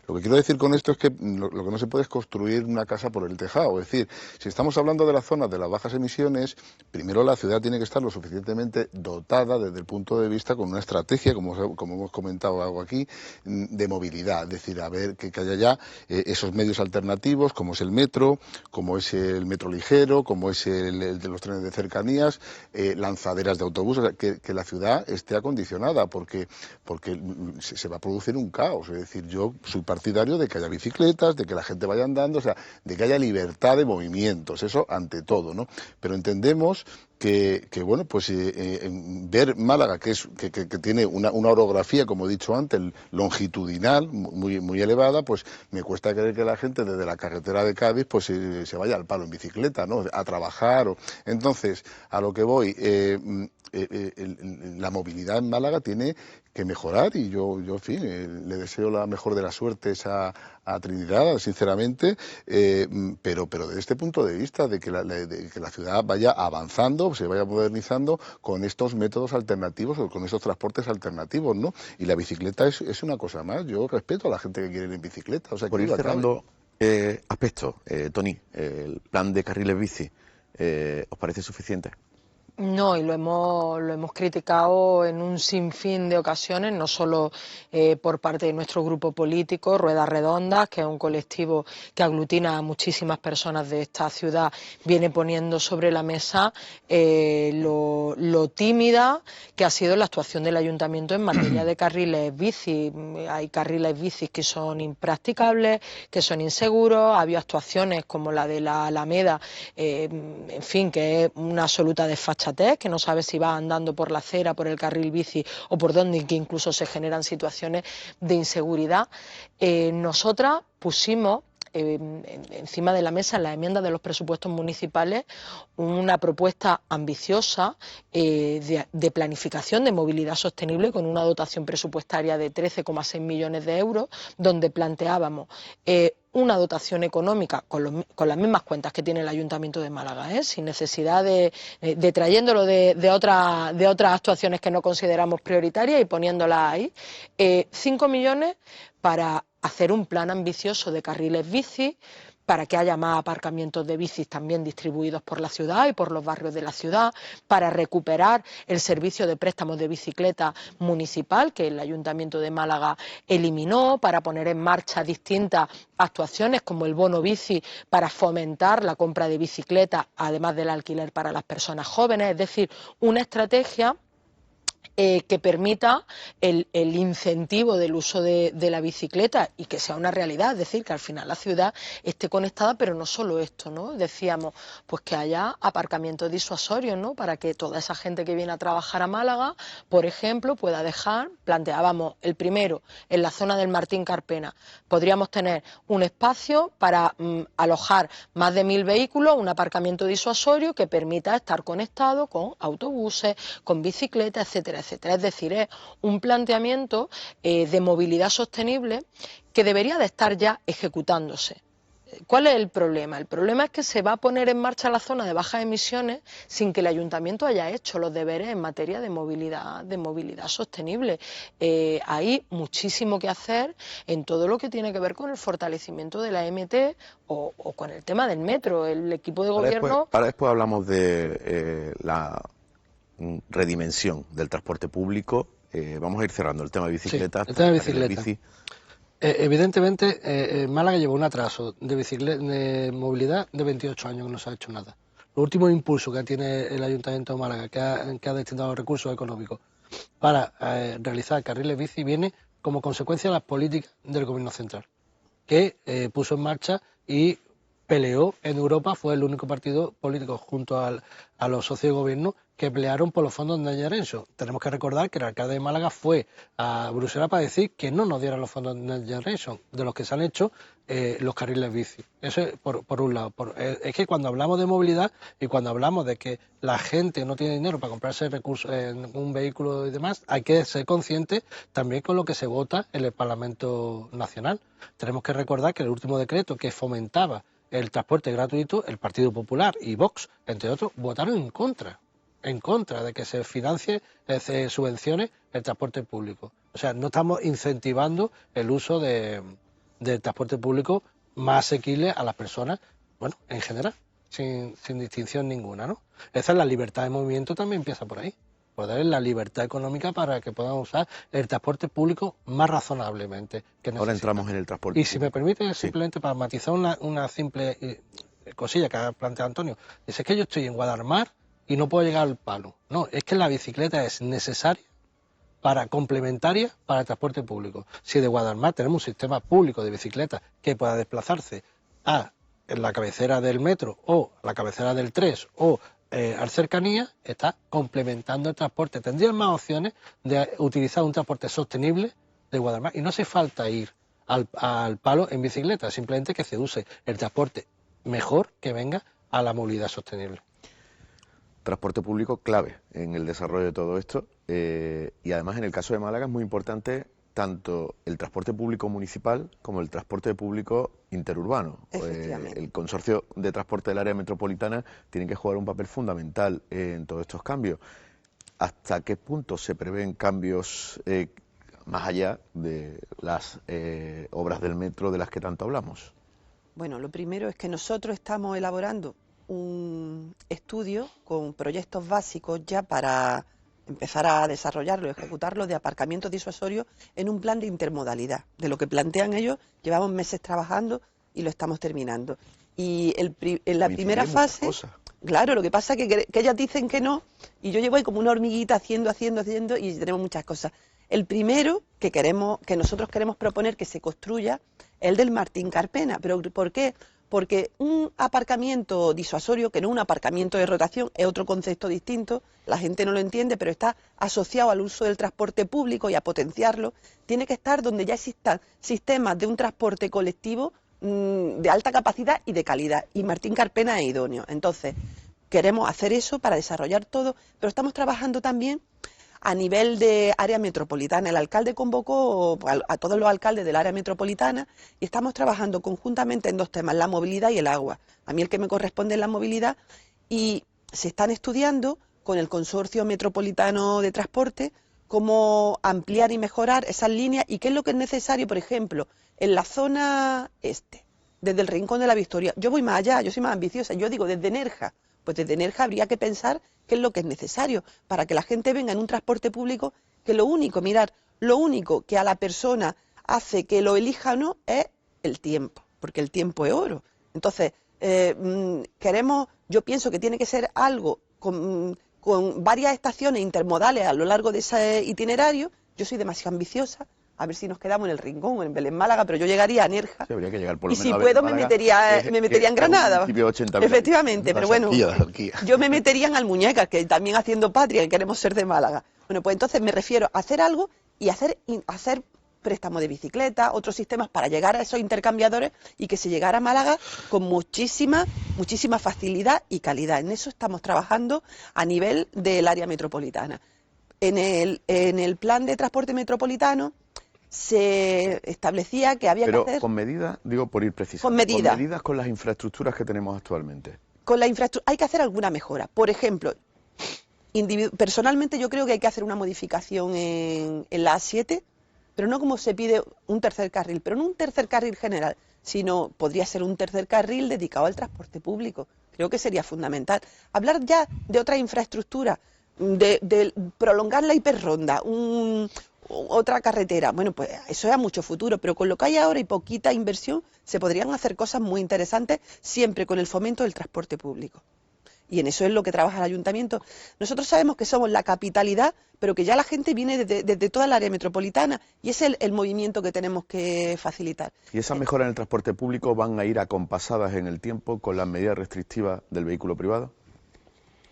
Lo que quiero decir con esto es que lo que no se puede es construir una casa por el tejado. Es decir, si estamos hablando de las zonas de las bajas emisiones, primero la ciudad tiene que estar lo suficientemente dotada desde el punto de vista con una estrategia, como hemos comentado algo aquí, de movilidad. Es decir, a ver que haya ya esos medios alternativos, como es el metro, como es el metro ligero, como es el de los trenes de cercanías, lanzaderas de autobuses, que la ciudad esté acondicionada, porque se va a producir un caos. Es decir, yo soy partidario de que haya bicicletas, de que la gente vaya andando, o sea, de que haya libertad de movimientos, eso ante todo, ¿no? Pero entendemos que bueno, pues ver Málaga, que tiene una orografía, como he dicho antes, longitudinal, muy elevada, pues me cuesta creer que la gente desde la carretera de Cádiz pues se vaya al palo en bicicleta, ¿no? A trabajar. Entonces, a lo que voy, la movilidad en Málaga tiene que mejorar y yo en fin, le deseo la mejor de las suertes a Trinidad, sinceramente, pero desde este punto de vista de que la ciudad vaya avanzando, se vaya modernizando con estos métodos alternativos o con estos transportes alternativos, ¿no? Y la bicicleta es una cosa más. Yo respeto a la gente que quiere ir en bicicleta. O sea, por ir cerrando aspectos, Tony, el plan de carriles bici, ¿os parece suficiente? No, y lo hemos criticado en un sinfín de ocasiones, no solo por parte de nuestro grupo político, Ruedas Redondas, que es un colectivo que aglutina a muchísimas personas de esta ciudad, viene poniendo sobre la mesa lo tímida que ha sido la actuación del ayuntamiento en materia de carriles bici. Hay carriles bici que son impracticables, que son inseguros, ha habido actuaciones como la de la Alameda, en fin, que es una absoluta desfachatez, que no sabe si va andando por la acera, por el carril bici o por dónde, que incluso se generan situaciones de inseguridad. Nosotras pusimos encima de la mesa en la enmienda de los presupuestos municipales una propuesta ambiciosa de planificación de movilidad sostenible con una dotación presupuestaria de 13,6 millones de euros, donde planteábamos una dotación económica con las mismas cuentas que tiene el Ayuntamiento de Málaga, sin necesidad de trayéndolo de otras actuaciones que no consideramos prioritarias y poniéndolas ahí, 5 millones para hacer un plan ambicioso de carriles bici, para que haya más aparcamientos de bicis también distribuidos por la ciudad y por los barrios de la ciudad, para recuperar el servicio de préstamos de bicicleta municipal que el Ayuntamiento de Málaga eliminó, para poner en marcha distintas actuaciones como el bono bici para fomentar la compra de bicicletas, además del alquiler para las personas jóvenes, es decir, una estrategia que permita el incentivo del uso de la bicicleta y que sea una realidad, es decir, que al final la ciudad esté conectada, pero no solo esto, ¿no? Decíamos, pues que haya aparcamientos disuasorios, ¿no? Para que toda esa gente que viene a trabajar a Málaga, por ejemplo, pueda dejar, planteábamos el primero, en la zona del Martín Carpena, podríamos tener un espacio para alojar más de 1000 vehículos, un aparcamiento disuasorio que permita estar conectado con autobuses, con bicicletas, etcétera, etcétera. Es decir, es un planteamiento de movilidad sostenible que debería de estar ya ejecutándose. ¿Cuál es el problema? El problema es que se va a poner en marcha la zona de bajas emisiones sin que el ayuntamiento haya hecho los deberes en materia de movilidad sostenible. Hay muchísimo que hacer en todo lo que tiene que ver con el fortalecimiento de la MT o con el tema del metro. El equipo de gobierno... Ahora después hablamos de la redimensión del transporte público. Vamos a ir cerrando el tema de bicicletas. Sí, el tema de bicicleta. Evidentemente, Málaga lleva un atraso de movilidad de 28 años que no se ha hecho nada. Los últimos impulsos que tiene el Ayuntamiento de Málaga, que ha destinado recursos económicos para realizar carriles bici, viene como consecuencia de las políticas del Gobierno central, que puso en marcha y peleó en Europa, fue el único partido político junto a los socios de gobierno que pelearon por los fondos Next Generation. Tenemos que recordar que el alcalde de Málaga fue a Bruselas para decir que no nos dieran los fondos Next Generation, de los que se han hecho los carriles bici. Eso es por un lado. Es que cuando hablamos de movilidad y cuando hablamos de que la gente no tiene dinero para comprarse recursos en un vehículo y demás, hay que ser conscientes también con lo que se vota en el Parlamento Nacional. Tenemos que recordar que el último decreto que fomentaba el transporte gratuito, el Partido Popular y Vox, entre otros, votaron en contra de que se financie, se subvencione el transporte público. O sea, no estamos incentivando el uso del transporte público más asequible a las personas, bueno, en general, sin distinción ninguna, ¿no? Esa es la libertad de movimiento, también empieza por ahí. Por darle la libertad económica para que puedan usar el transporte público más razonablemente. Ahora entramos en el transporte público. Y si me permite, simplemente para matizar una simple cosilla que ha planteado Antonio, dice que yo estoy en Guadalmar y no puedo llegar al Palo. No, es que la bicicleta es necesaria complementaria para el transporte público. Si de Guadalmar tenemos un sistema público de bicicletas que pueda desplazarse a la cabecera del metro o la cabecera del 3 o al cercanía, está complementando el transporte. Tendrían más opciones de utilizar un transporte sostenible de Guadalmar y no hace falta ir al Palo en bicicleta, simplemente que se use el transporte mejor que venga a la movilidad sostenible. Transporte público clave en el desarrollo de todo esto y además en el caso de Málaga es muy importante tanto el transporte público municipal como el transporte público interurbano. El consorcio de transporte del área metropolitana tiene que jugar un papel fundamental en todos estos cambios. ¿Hasta qué punto se prevén cambios más allá de las obras del metro de las que tanto hablamos? Bueno, lo primero es que nosotros estamos elaborando un estudio con proyectos básicos ya para empezar a desarrollarlo, ejecutarlo de aparcamientos disuasorios en un plan de intermodalidad. De lo que plantean ellos, llevamos meses trabajando y lo estamos terminando. Y en la primera fase, claro, lo que pasa es que ellas dicen que no, y yo llevo ahí como una hormiguita haciendo, y tenemos muchas cosas. El primero que nosotros queremos proponer que se construya es el del Martín Carpena. ¿Pero por qué? Porque un aparcamiento disuasorio, que no es un aparcamiento de rotación, es otro concepto distinto, la gente no lo entiende, pero está asociado al uso del transporte público y a potenciarlo, tiene que estar donde ya existan sistemas de un transporte colectivo de alta capacidad y de calidad, y Martín Carpena es idóneo. Entonces, queremos hacer eso para desarrollar todo, pero estamos trabajando también a nivel de área metropolitana. El alcalde convocó a todos los alcaldes del área metropolitana y estamos trabajando conjuntamente en dos temas, la movilidad y el agua. A mí el que me corresponde es la movilidad y se están estudiando con el Consorcio Metropolitano de Transporte cómo ampliar y mejorar esas líneas y qué es lo que es necesario, por ejemplo, en la zona este, desde el Rincón de la Victoria. Yo voy más allá, yo soy más ambiciosa, yo digo desde Nerja. Pues desde Nerja habría que pensar qué es lo que es necesario para que la gente venga en un transporte público, que lo único que a la persona hace que lo elija o no es el tiempo, porque el tiempo es oro. Entonces, yo pienso que tiene que ser algo con con varias estaciones intermodales a lo largo de ese itinerario. Yo soy demasiado ambiciosa, a ver si nos quedamos en el Rincón o en Belén Málaga, pero yo llegaría a Nerja. Sí, habría que llegar por lo y menos si a puedo Belén me Málaga, metería en Granada. Efectivamente, pero bueno, yo me metería en Almuñécar, que también haciendo patria, que queremos ser de Málaga. Bueno, pues entonces me refiero a hacer algo y hacer préstamo de bicicleta, otros sistemas para llegar a esos intercambiadores y que se llegara a Málaga con muchísima facilidad y calidad. En eso estamos trabajando a nivel del área metropolitana. En el plan de transporte metropolitano se establecía que había que hacer... Pero con medidas, digo por ir precisando, con medidas con las infraestructuras que tenemos actualmente. Con la infraestructura hay que hacer alguna mejora. Por ejemplo, personalmente yo creo que hay que hacer una modificación en la A7, pero no como se pide un tercer carril, pero no un tercer carril general, sino podría ser un tercer carril dedicado al transporte público. Creo que sería fundamental. Hablar ya de otra infraestructura, de prolongar la hiperronda, otra carretera, bueno, pues eso es a mucho futuro, pero con lo que hay ahora y poquita inversión se podrían hacer cosas muy interesantes siempre con el fomento del transporte público. Y en eso es lo que trabaja el ayuntamiento. Nosotros sabemos que somos la capitalidad, pero que ya la gente viene desde toda el área metropolitana y es el movimiento que tenemos que facilitar. ¿Y esas mejoras en el transporte público van a ir acompasadas en el tiempo con las medidas restrictivas del vehículo privado?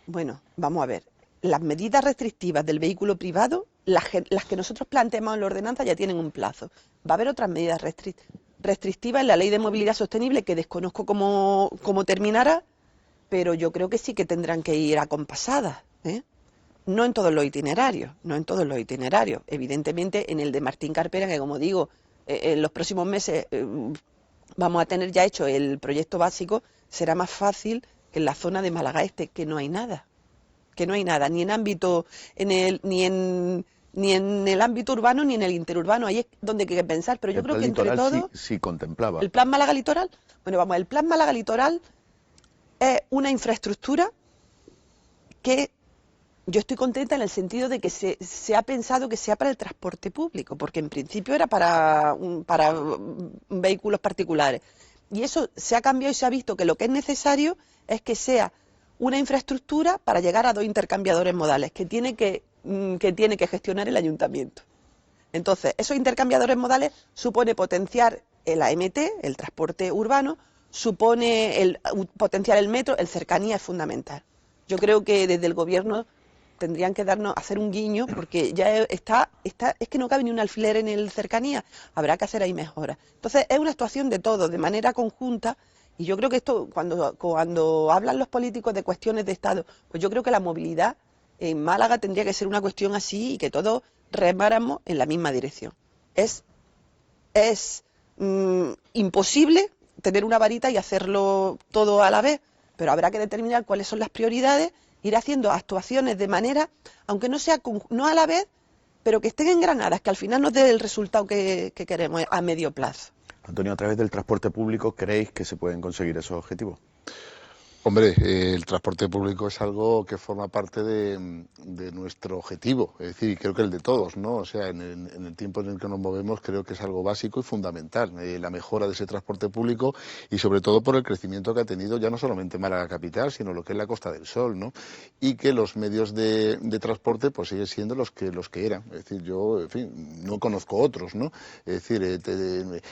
Bueno, vamos a ver. Las medidas restrictivas del vehículo privado, las que nosotros planteamos en la ordenanza ya tienen un plazo. Va a haber otras medidas restrictivas en la Ley de Movilidad Sostenible que desconozco cómo terminará, pero yo creo que sí que tendrán que ir acompasadas, ¿eh? No en todos los itinerarios, Evidentemente en el de Martín Carpena, que como digo, en los próximos meses vamos a tener ya hecho el proyecto básico, será más fácil que en la zona de Málaga Este, que no hay nada, ni en ámbito, ni en el ámbito urbano ni en el interurbano. Ahí es donde hay que pensar, pero yo creo que entre todo... Sí contemplaba. ¿El Plan Málaga Litoral? Bueno, vamos, el Plan Málaga Litoral es una infraestructura que yo estoy contenta en el sentido de que se ha pensado que sea para el transporte público, porque en principio era para vehículos particulares. Y eso se ha cambiado y se ha visto que lo que es necesario es que sea una infraestructura para llegar a 2 intercambiadores modales que tiene que gestionar el ayuntamiento. Entonces, esos intercambiadores modales supone potenciar el AMT, el transporte urbano, supone potenciar el metro, el cercanía es fundamental. Yo creo que desde el gobierno tendrían que hacer un guiño, porque ya es que no cabe ni un alfiler en el cercanía, habrá que hacer ahí mejoras. Entonces es una actuación de todos, de manera conjunta, y yo creo que esto, cuando hablan los políticos de cuestiones de Estado, pues yo creo que la movilidad en Málaga tendría que ser una cuestión así y que todos remáramos en la misma dirección. Es imposible tener una varita y hacerlo todo a la vez, pero habrá que determinar cuáles son las prioridades, ir haciendo actuaciones de manera, aunque no a la vez, pero que estén engranadas, que al final nos dé el resultado que queremos a medio plazo. Antonio, a través del transporte público, ¿creéis que se pueden conseguir esos objetivos? Hombre, el transporte público es algo que forma parte de nuestro objetivo, es decir, creo que el de todos, ¿no? O sea, en el tiempo en el que nos movemos creo que es algo básico y fundamental, la mejora de ese transporte público y sobre todo por el crecimiento que ha tenido ya no solamente Málaga Capital, sino lo que es la Costa del Sol, ¿no? Y que los medios de transporte pues siguen siendo los que eran, es decir, yo, en fin, no conozco otros, ¿no? Es decir,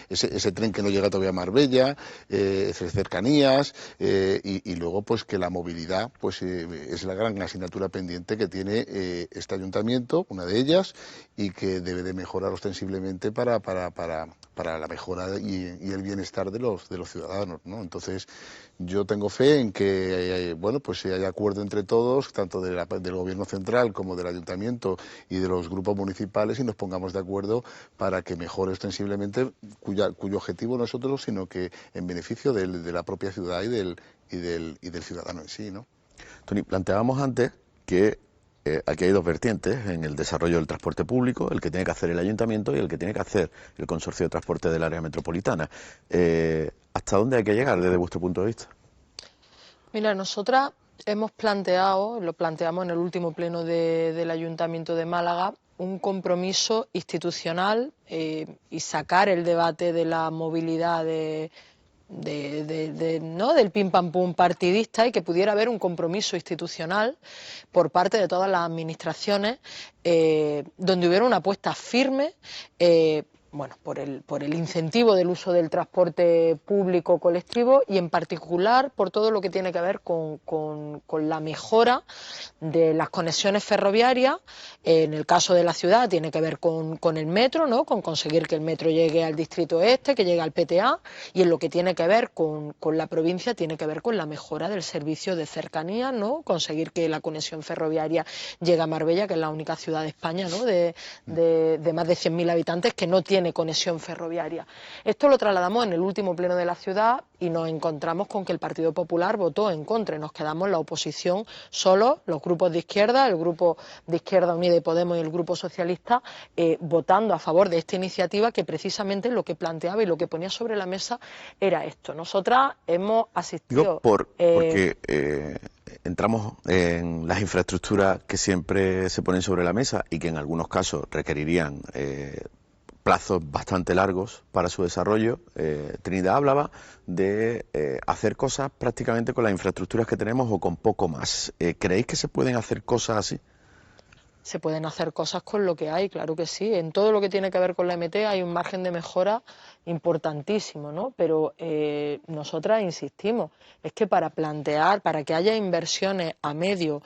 ese tren que no llega todavía a Marbella, esas cercanías y luego pues que la movilidad pues es la gran asignatura pendiente que tiene este ayuntamiento, una de ellas, y que debe de mejorar ostensiblemente para la mejora y el bienestar de los ciudadanos, ¿no? Entonces yo tengo fe en que bueno pues haya acuerdo entre todos, tanto del gobierno central como del ayuntamiento y de los grupos municipales, y nos pongamos de acuerdo para que mejore ostensiblemente, cuyo objetivo no es otro sino que en beneficio de la propia ciudad y del ciudadano en sí, ¿no? Tony, planteábamos antes que aquí hay 2 vertientes en el desarrollo del transporte público, el que tiene que hacer el ayuntamiento y el que tiene que hacer el consorcio de transporte del área metropolitana. ¿Hasta dónde hay que llegar desde vuestro punto de vista? Mira, nosotras hemos planteado, lo planteamos en el último pleno del Ayuntamiento de Málaga, un compromiso institucional y sacar el debate de la movilidad ¿no?, del pim pam pum partidista, y que pudiera haber un compromiso institucional por parte de todas las administraciones, donde hubiera una apuesta firme bueno, por el incentivo del uso del transporte público colectivo, y en particular por todo lo que tiene que ver con la mejora de las conexiones ferroviarias. En el caso de la ciudad tiene que ver con el metro, ¿no?, con conseguir que el metro llegue al distrito este, que llegue al PTA, y en lo que tiene que ver con la provincia tiene que ver con la mejora del servicio de cercanía, ¿no?, conseguir que la conexión ferroviaria llegue a Marbella, que es la única ciudad de España, ¿no?, de más de 100.000 habitantes que no tiene conexión ferroviaria. Esto lo trasladamos en el último pleno de la ciudad y nos encontramos con que el Partido Popular votó en contra, y nos quedamos la oposición solos, los grupos de izquierda, el grupo de Izquierda Unida y Podemos y el grupo socialista, votando a favor de esta iniciativa, que precisamente lo que planteaba y lo que ponía sobre la mesa era esto. Nosotras hemos asistido... Digo, porque entramos en las infraestructuras que siempre se ponen sobre la mesa y que en algunos casos requerirían plazos bastante largos para su desarrollo. Trinidad hablaba de hacer cosas prácticamente con las infraestructuras que tenemos o con poco más. ¿Creéis que se pueden hacer cosas así? Se pueden hacer cosas con lo que hay, claro que sí. En todo lo que tiene que ver con la MT hay un margen de mejora importantísimo, ¿no? Pero nosotras insistimos, es que para que haya inversiones a medio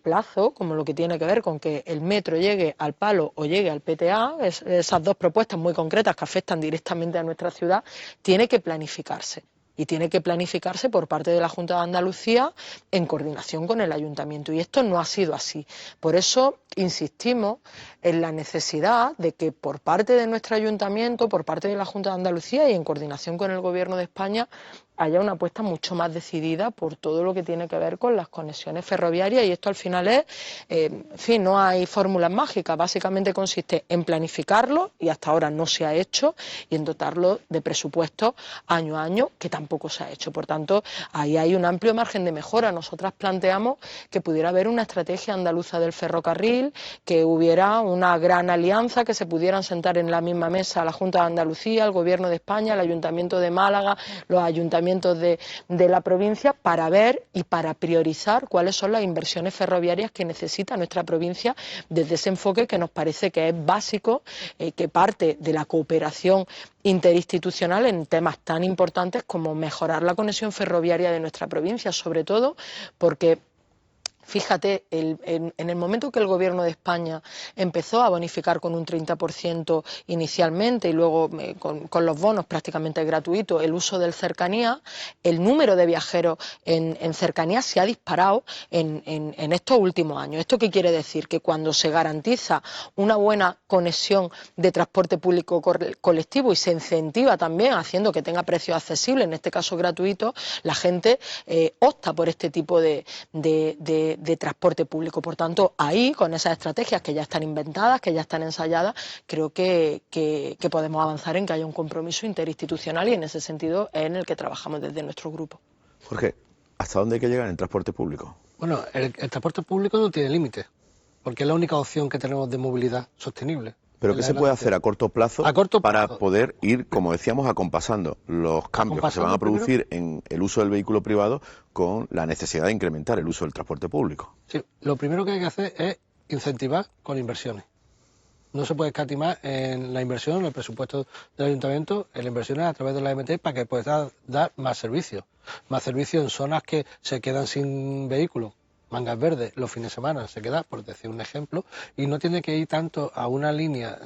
plazo, como lo que tiene que ver con que el metro llegue al Palo o llegue al PTA, esas dos propuestas muy concretas que afectan directamente a nuestra ciudad, tiene que planificarse. Y tiene que planificarse por parte de la Junta de Andalucía en coordinación con el Ayuntamiento. Y esto no ha sido así. Por eso insistimos en la necesidad de que por parte de nuestro Ayuntamiento, por parte de la Junta de Andalucía y en coordinación con el Gobierno de España, haya una apuesta mucho más decidida por todo lo que tiene que ver con las conexiones ferroviarias. Y esto al final es, en fin, no hay fórmulas mágicas, básicamente consiste en planificarlo, y hasta ahora no se ha hecho, y en dotarlo de presupuestos año a año, que tampoco se ha hecho. Por tanto, ahí hay un amplio margen de mejora. Nosotras planteamos que pudiera haber una estrategia andaluza del ferrocarril, que hubiera una gran alianza, que se pudieran sentar en la misma mesa la Junta de Andalucía, el Gobierno de España, el Ayuntamiento de Málaga, los ayuntamientos de la provincia, para ver y para priorizar cuáles son las inversiones ferroviarias que necesita nuestra provincia, desde ese enfoque que nos parece que es básico, que parte de la cooperación interinstitucional en temas tan importantes como mejorar la conexión ferroviaria de nuestra provincia, sobre todo porque... Fíjate, en el momento que el Gobierno de España empezó a bonificar con un 30% inicialmente y luego con los bonos prácticamente gratuitos el uso del cercanía, el número de viajeros en cercanía se ha disparado en estos últimos años. ¿Esto qué quiere decir? Que cuando se garantiza una buena conexión de transporte público colectivo y se incentiva también haciendo que tenga precios accesibles, en este caso gratuitos, la gente opta por este tipo de transporte público. Por tanto, ahí, con esas estrategias que ya están inventadas, que ya están ensayadas, creo que podemos avanzar en que haya un compromiso interinstitucional, y en ese sentido es en el que trabajamos desde nuestro grupo. Jorge, ¿hasta dónde hay que llegar en transporte público? Bueno, el transporte público no tiene límites, porque es la única opción que tenemos de movilidad sostenible. ¿Pero qué se puede hacer a corto plazo para poder ir, como decíamos, acompasando los cambios que se van a producir en el uso del vehículo privado con la necesidad de incrementar el uso del transporte público? Sí, lo primero que hay que hacer es incentivar con inversiones. No se puede escatimar en la inversión, en el presupuesto del ayuntamiento, en las inversiones a través de la MT, para que pueda dar más servicios. Más servicios en zonas que se quedan sin vehículos. Mangas Verdes los fines de semana se queda, por decir un ejemplo, y no tiene que ir tanto a una línea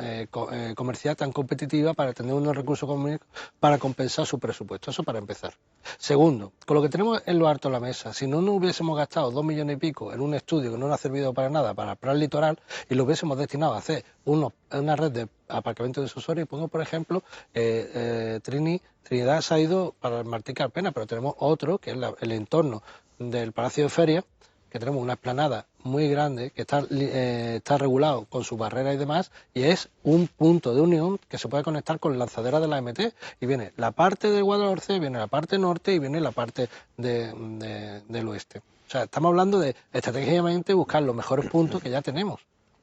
comercial tan competitiva para tener unos recursos económicos para compensar su presupuesto. Eso para empezar. Segundo, con lo que tenemos en lo harto de la mesa, si no nos hubiésemos gastado 2 millones y pico en un estudio que no nos ha servido para nada, para el plan litoral, y lo hubiésemos destinado a hacer una red de aparcamientos de Sosori, pongo por ejemplo, Trinidad se ha ido para el Martí Carpena, pero tenemos otro que es el entorno del Palacio de Feria, que tenemos una explanada muy grande, que está regulado con sus barreras y demás, y es un punto de unión que se puede conectar con la lanzadera de la MT, y viene la parte de Guadalhorce, viene la parte norte y viene la parte del oeste. O sea, estamos hablando de estratégicamente buscar los mejores puntos que ya tenemos.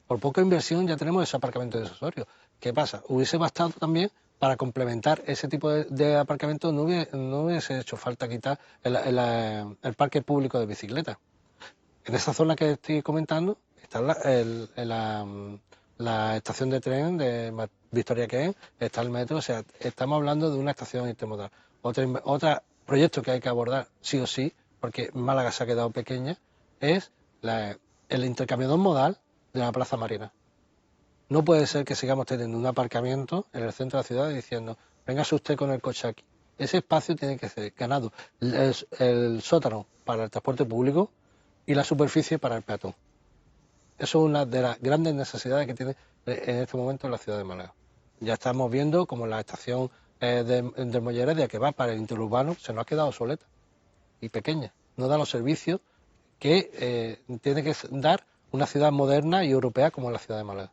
Por poca inversión ya tenemos ese aparcamiento de Osorio. ¿Qué pasa? Hubiese bastado también para complementar ese tipo de aparcamiento no hubiese hecho falta quitar el parque público de bicicletas. En esa zona que estoy comentando está la estación de tren de Victoria Kent, está el metro, o sea, estamos hablando de una estación intermodal. Otro proyecto que hay que abordar sí o sí, porque Málaga se ha quedado pequeña, es el intercambiador modal de la Plaza Marina. No puede ser que sigamos teniendo un aparcamiento en el centro de la ciudad diciendo, véngase usted con el coche aquí. Ese espacio tiene que ser ganado el sótano para el transporte público y la superficie para el peatón. Eso es una de las grandes necesidades que tiene en este momento la ciudad de Málaga. Ya estamos viendo como la estación del Molleredia, que va para el interurbano, se nos ha quedado obsoleta y pequeña. No da los servicios que tiene que dar una ciudad moderna y europea como la ciudad de Málaga.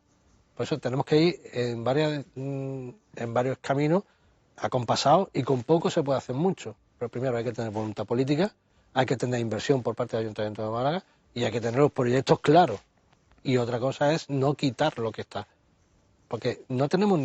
Por eso tenemos que ir en varios caminos acompasados, y con poco se puede hacer mucho. Pero primero hay que tener voluntad política, hay que tener inversión por parte del Ayuntamiento de Málaga y hay que tener los proyectos claros. Y otra cosa es no quitar lo que está. Porque no tenemos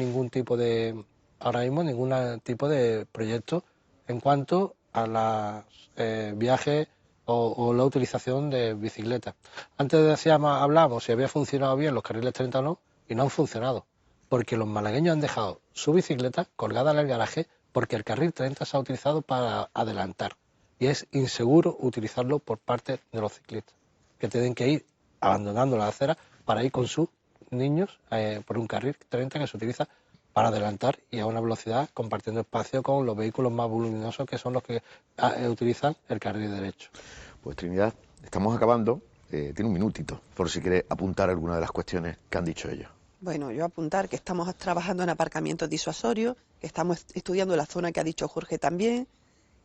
ahora mismo ningún tipo de proyecto en cuanto a los viajes o la utilización de bicicletas. Antes hablábamos si había funcionado bien los carriles 30 o no, y no han funcionado, porque los malagueños han dejado su bicicleta colgada en el garaje porque el carril 30 se ha utilizado para adelantar y es inseguro utilizarlo por parte de los ciclistas, que tienen que ir abandonando la acera para ir con sus niños por un carril 30 que se utiliza para adelantar y a una velocidad, compartiendo espacio con los vehículos más voluminosos, que son los que utilizan el carril derecho. Pues Trinidad, estamos acabando. Tiene un minutito, por si quiere apuntar alguna de las cuestiones que han dicho ellos. Bueno, yo apuntar que estamos trabajando en aparcamientos disuasorios, que estamos estudiando la zona que ha dicho Jorge también,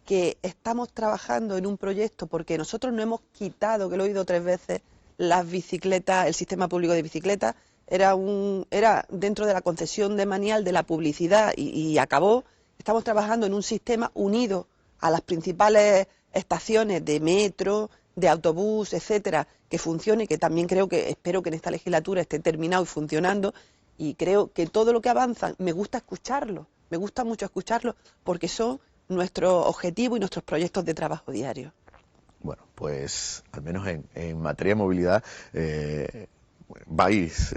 que estamos trabajando en un proyecto porque nosotros no hemos quitado, que lo he oído 3 veces, las bicicletas, el sistema público de bicicletas, era dentro de la concesión de Manial de la publicidad y acabó. Estamos trabajando en un sistema unido a las principales estaciones de metro, de autobús, etcétera, que funcione, que también espero que en esta legislatura esté terminado y funcionando, y creo que todo lo que avanza, me gusta escucharlo, me gusta mucho escucharlo, porque son nuestros objetivos y nuestros proyectos de trabajo diario. Bueno, pues al menos en materia de movilidad vais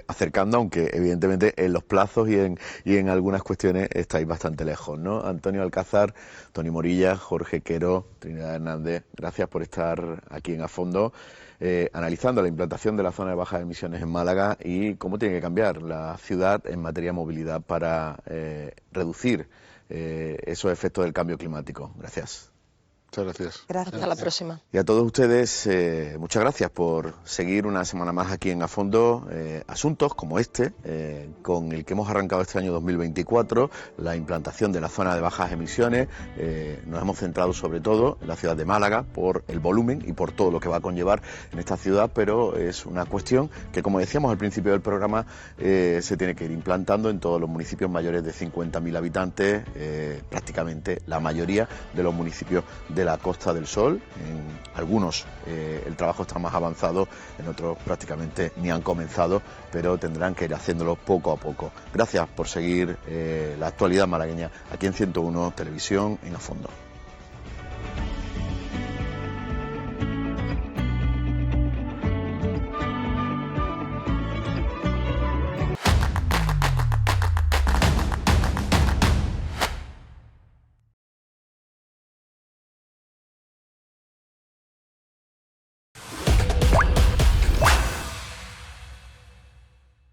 acercando, aunque evidentemente en los plazos y en algunas cuestiones estáis bastante lejos, ¿no? Antonio Alcázar, Toni Morilla, Jorge Quero, Trinidad Hernández, gracias por estar aquí en A Fondo, analizando la implantación de la zona de bajas emisiones en Málaga y cómo tiene que cambiar la ciudad en materia de movilidad para reducir esos efectos del cambio climático. Gracias. Muchas gracias. Gracias. Hasta la próxima. Y a todos ustedes, muchas gracias por seguir una semana más aquí en A Fondo asuntos como este, con el que hemos arrancado este año 2024, la implantación de la zona de bajas emisiones. Nos hemos centrado sobre todo en la ciudad de Málaga por el volumen y por todo lo que va a conllevar en esta ciudad, pero es una cuestión que, como decíamos al principio del programa, se tiene que ir implantando en todos los municipios mayores de 50.000 habitantes, prácticamente la mayoría de los municipios de la Costa del Sol. En algunos el trabajo está más avanzado, en otros prácticamente ni han comenzado, pero tendrán que ir haciéndolo poco a poco. Gracias por seguir la actualidad malagueña aquí en 101 Televisión en A Fondo.